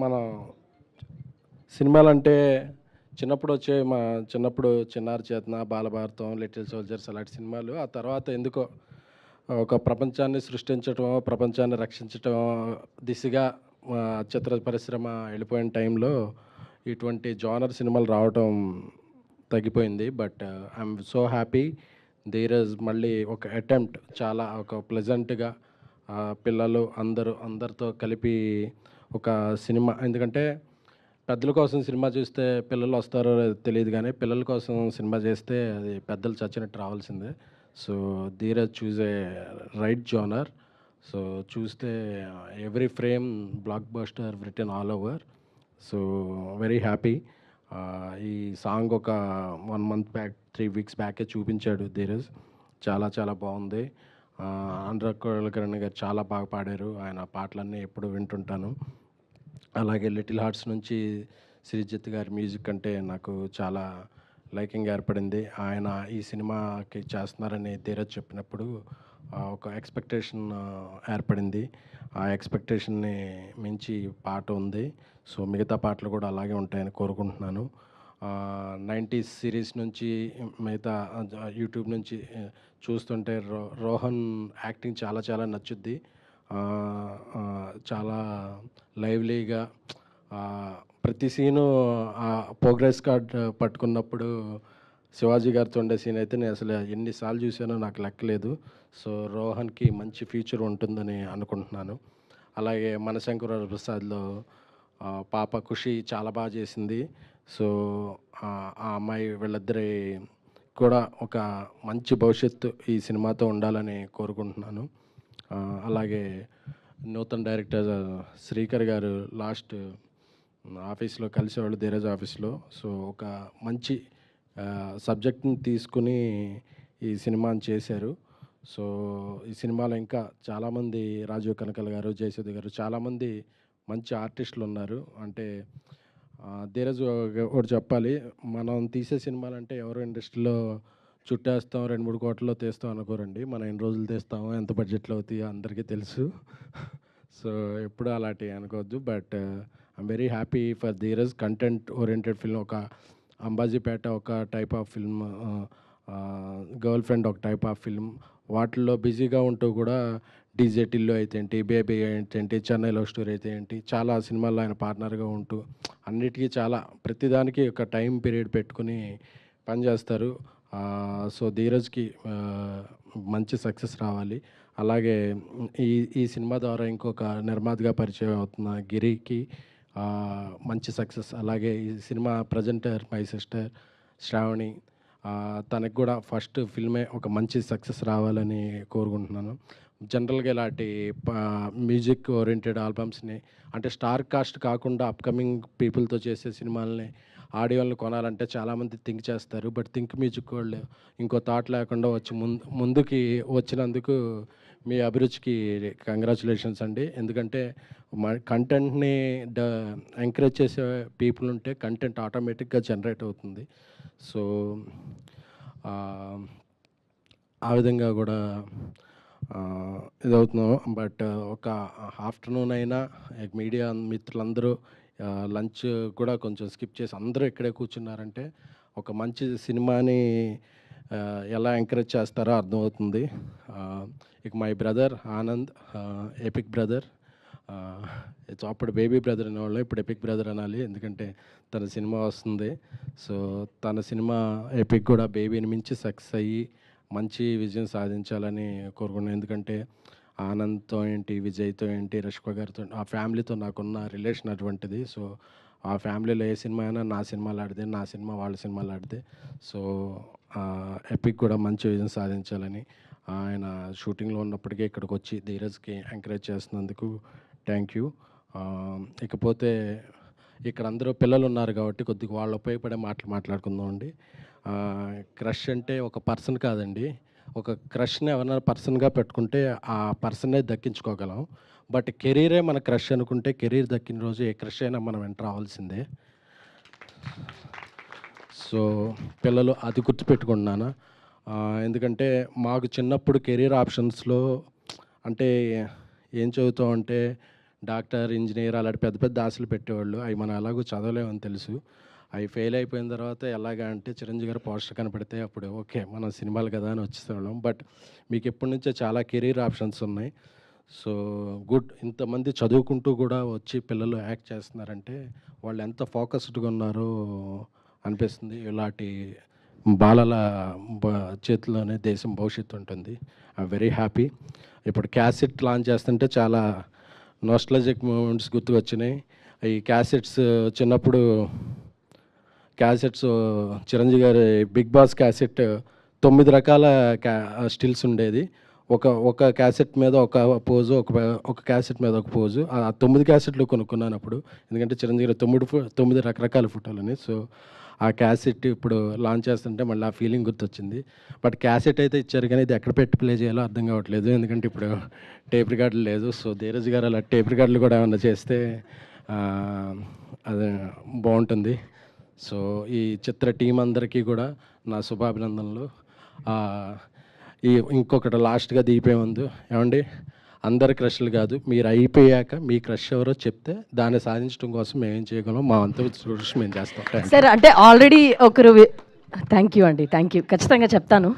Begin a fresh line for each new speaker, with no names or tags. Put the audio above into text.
మన సినిమాలంటే చిన్నప్పుడు 'చిన్నారి చేతన', 'బాలభారతం', 'లిటిల్ సోల్జర్స్' అలాంటి సినిమాలు. ఆ తర్వాత ఎందుకో ఒక ప్రపంచాన్ని సృష్టించటం, ప్రపంచాన్ని రక్షించటం దిశగా చిత్ర పరిశ్రమ వెళ్ళిపోయిన టైంలో ఇటువంటి జోనర్ సినిమాలు రావటం తగ్గిపోయింది. But I'm so happy there is మళ్ళీ ఒక అటెంప్ట్ చాలా ఒక ప్లెజెంట్‌గా పిల్లలు అందరితో కలిపి ఒక సినిమా. ఎందుకంటే పెద్దల కోసం సినిమా చూస్తే పిల్లలు వస్తారో లేదో తెలీదు గానీ, పిల్లల కోసం సినిమా చేస్తే అది పెద్దలు చచ్చినట్టు రావాల్సిందే. So, Dheeraj choose a right genre. So, చూస్తే every frame blockbuster written all over. So, very happy. ఈ సాంగ్ ఒక 1 మంత్ బ్యాక్, 3 వీక్స్ బ్యాకే చూపించాడు ధీరజ్. చాలా చాలా బాగుంది. అనురాగ్ కులకర్ణి గారు చాలా బాగా పాడారు. ఆయన పాటలన్నీ ఎప్పుడు వింటుంటాను. అలాగే 'లిటిల్ హార్ట్స్' నుంచి శ్రీజిత్ గారి మ్యూజిక్ అంటే నాకు చాలా లైకింగ్ ఏర్పడింది. ఆయన ఈ సినిమాకి చేస్తున్నారని ధీరజ్ చెప్పినప్పుడు ఒక ఎక్స్‌పెక్టేషన్ ఏర్పడింది. ఆ ఎక్స్‌పెక్టేషన్‌ని మించి పాట ఉంది. సో, మిగతా పాటలు కూడా అలాగే ఉంటాయని కోరుకుంటున్నాను. 90s సిరీస్ నుంచి మిగతా యూట్యూబ్ నుంచి చూస్తుంటే రోహన్ యాక్టింగ్ చాలా చాలా నచ్చుద్ది. చాలా లైవ్లీగా ప్రతి సీను ప్రోగ్రెస్ కార్డ్ పట్టుకున్నప్పుడు శివాజీ గారితో ఉండే సీన్ అయితే నేను అసలు ఎన్నిసార్లు చూసానో నాకు లెక్కలేదు. సో, రోహన్‌కి మంచి ఫ్యూచర్ ఉంటుందని అనుకుంటున్నాను. అలాగే 'మనశంకర ప్రసాద్‌లో' పాప ఖుషి చాలా బాగా చేసింది. సో, ఆ అమ్మాయి వీళ్ళిద్దరి కూడా ఒక మంచి భవిష్యత్తు ఈ సినిమాతో ఉండాలని కోరుకుంటున్నాను. అలాగే నూతన్ డైరెక్టర్ శ్రీకర్ గారు లాస్ట్ ఆఫీస్‌లో కలిసేవాళ్ళు ధీరజ్ ఆఫీస్‌లో. సో, ఒక మంచి సబ్జెక్ట్‌ని తీసుకొని ఈ సినిమాని చేశారు. సో, ఈ సినిమాలో ఇంకా చాలామంది రాజీవ్ కనకాల గారు, జయసుధ గారు చాలామంది మంచి ఆర్టిస్టులు ఉన్నారు. అంటే ధీరజ్ ఒకటి చెప్పాలి. మనం తీసే సినిమాలంటే ఎవరో ఇండస్ట్రీలో చుట్టేస్తాం, 2, 3 కోట్లలో తీస్తాం అనుకోరండి. మనం ఎన్ని రోజులు తీస్తామో, ఎంత బడ్జెట్‌లో అవుతాయో అందరికీ తెలుసు. సో, ఎప్పుడూ అలాంటివి అనుకోవద్దు. But I'm very happy for Dheeraj. Content oriented film ఒక 'అంబాజీపేట' ఒక type of film, 'girl friend' ఒక టైప్ ఆఫ్ ఫిల్మ్. వాటిల్లో బిజీగా ఉంటూ కూడా 'డీజే టిల్లు' అయితే ఏంటి, 'బేబీ' అయితే ఏంటి, 'చెన్నై లవ్ స్టోరీ' అయితే ఏంటి, చాలా సినిమాల్లో ఆయన పార్ట్నర్‌గా ఉంటూ అన్నిటికీ చాలా ప్రతిదానికి ఒక టైం పీరియడ్ పెట్టుకొని పనిచేస్తారు. సో, ధీరజ్‌కి మంచి సక్సెస్ రావాలి. అలాగే ఈ ఈ సినిమా ద్వారా ఇంకొక నిర్మాతగా పరిచయం అవుతున్న గిరికి మంచి సక్సెస్. అలాగే ఈ cinema presenter my sister Sravani, తనకి కూడా ఫస్ట్ ఫిల్మే ఒక మంచి సక్సెస్ రావాలని కోరుకుంటున్నాను. జనరల్‌గా ఇలాంటి ప మ్యూజిక్ ఓరియెంటెడ్ ఆల్బమ్స్‌ని అంటే స్టార్ కాస్ట్ కాకుండా అప్‌కమింగ్ పీపుల్‌తో చేసే సినిమాలని, ఆడియోలను కొనాలంటే చాలామంది థింక్ చేస్తారు. బట్ థింక్ మ్యూజిక్ వాళ్ళు ఇంకో థాట్ లేకుండా వచ్చి ముందుకి వచ్చినందుకు మీ అభిరుచికి కంగ్రాచ్యులేషన్స్ అండి. ఎందుకంటే కంటెంట్‌ని ఎంకరేజ్ చేసే పీపుల్ ఉంటే కంటెంట్ ఆటోమేటిక్‌గా జనరేట్ అవుతుంది. సో, ఆహ్, ఆ విధంగా కూడా ఇదవుతున్నాం. బట్ ఒక ఆఫ్టర్‌నూన్ అయినా మీడియా మిత్రులందరూ లంచ్ కూడా కొంచెం స్కిప్ చేసి అందరూ ఇక్కడే కూర్చున్నారంటే ఒక మంచి సినిమాని ఎలా ఎంకరేజ్ చేస్తారో అర్థమవుతుంది. ఇక my brother Anand, epic brother. అప్పుడు బేబీ బ్రదర్ అనేవాళ్ళం, ఇప్పుడు ఎపిక్ బ్రదర్ అనాలి. ఎందుకంటే తన సినిమా వస్తుంది. సో, తన సినిమా ఎపిక్ కూడా బేబీని మించి సక్సెస్ అయ్యి మంచి విజయం సాధించాలని కోరుకున్నాను. ఎందుకంటే ఆనంద్‌తో ఏంటి, విజయ్‌తో ఏంటి, రష్మిక గారితో ఆ ఫ్యామిలీతో నాకున్న రిలేషన్ అటువంటిది. సో, ఆ ఫ్యామిలీలో ఏ సినిమా అయినా నా సినిమాలాడితే, నా సినిమా వాళ్ళ సినిమాలాడితే. సో, ఎపిక్ కూడా మంచి విజయం సాధించాలని, ఆయన షూటింగ్‌లో ఉన్నప్పటికీ ఇక్కడికొచ్చి ధీరజ్‌కి ఎంకరేజ్ చేస్తున్నందుకు థ్యాంక్ యూ. ఇకపోతే ఇక్కడ అందరూ పిల్లలున్నారు కాబట్టి కొద్దిగా వాళ్ళు ఉపయోగపడే మాటలు మాట్లాడుకుందామండి. క్రష్ అంటే ఒక పర్సన్ కాదండి. ఒక క్రష్‌ని ఎవరైనా పర్సన్‌గా పెట్టుకుంటే ఆ పర్సన్నే దక్కించుకోగలం. బట్ కెరీరే మన క్రష్ అనుకుంటే కెరీర్ దక్కిన రోజు ఏ క్రష్ అయినా మన వెంట రావాల్సిందే. సో, పిల్లలు అది గుర్తుపెట్టుకోండి నాన్న. ఎందుకంటే మాకు చిన్నప్పుడు కెరీర్ ఆప్షన్స్‌లో అంటే ఏం చదువుతావంటే డాక్టర్, ఇంజినీర్ అలాంటి పెద్ద పెద్ద ఆశలు పెట్టేవాళ్ళు. అవి మనం ఎలాగో చదవలేమని తెలుసు. అవి ఫెయిల్ అయిపోయిన తర్వాత ఎలాగా అంటే చిరంజీవి గారు పోస్టర్ కనపడితే అప్పుడు ఓకే. మనం సినిమాలు కదా అని వచ్చేసేవాళ్ళం. బట్ మీకు ఎప్పటి నుంచో చాలా కెరీర్ ఆప్షన్స్ ఉన్నాయి. So good. ఇంతమంది చదువుకుంటూ కూడా వచ్చి పిల్లలు యాక్ట్ చేస్తున్నారంటే వాళ్ళు ఎంత ఫోకస్డ్‌గా ఉన్నారో అనిపిస్తుంది. ఇలాంటి బాలల చేతిలోనే దేశం భవిష్యత్తు ఉంటుంది. I very happy. ఇప్పుడు క్యాసెట్ లాంచ్ చేస్తుంటే చాలా నోస్టాల్జిక్ మూమెంట్స్ గుర్తుకొచ్చినాయి. ఈ క్యాసెట్స్ చిన్నప్పుడు క్యాసెట్స్ చిరంజీవి గారి 'బిగ్ బాస్' క్యాసెట్ 9 రకాల స్టిల్స్ ఉండేది. ఒక క్యాసెట్ మీద ఒక పోజు, ఒక క్యాసెట్ మీద ఒక పోజు. ఆ 9 క్యాసెట్లు కొనుక్కున్నాను అప్పుడు. ఎందుకంటే చిరంజీవి గారి 9 రకరకాల ఫోటోలని. సో ఆ క్యాసెట్ ఇప్పుడు లాంచ్ చేస్తుంటే మళ్ళీ ఆ ఫీలింగ్ గుర్తొచ్చింది. బట్ క్యాసెట్ అయితే ఇచ్చారు కానీ ఇది ఎక్కడ పెట్టి ప్లే చేయాలో అర్థం కావట్లేదు. ఎందుకంటే ఇప్పుడు టేప్ రికార్డులు లేదు. సో ధీరజ్ గారు అలా టేప్ రికార్డులు కూడా ఏమన్నా చేస్తే అది బాగుంటుంది. సో ఈ చిత్ర టీం అందరికీ కూడా నా శుభాభినందనలు. ఇంకొకటి లాస్ట్గా దిగిపోయే ముందు ఏమండి, అందరి క్రష్లు కాదు, మీరు అయిపోయాక మీ క్రష్ ఎవరో చెప్తే దాన్ని సాధించడం కోసం మేమేం చేయగలం, మా అంత కృషి మేము చేస్తాం.
సార్ అంటే ఆల్రెడీ ఒకరు థ్యాంక్ యూ అండి, థ్యాంక్ యూ, ఖచ్చితంగా చెప్తాను.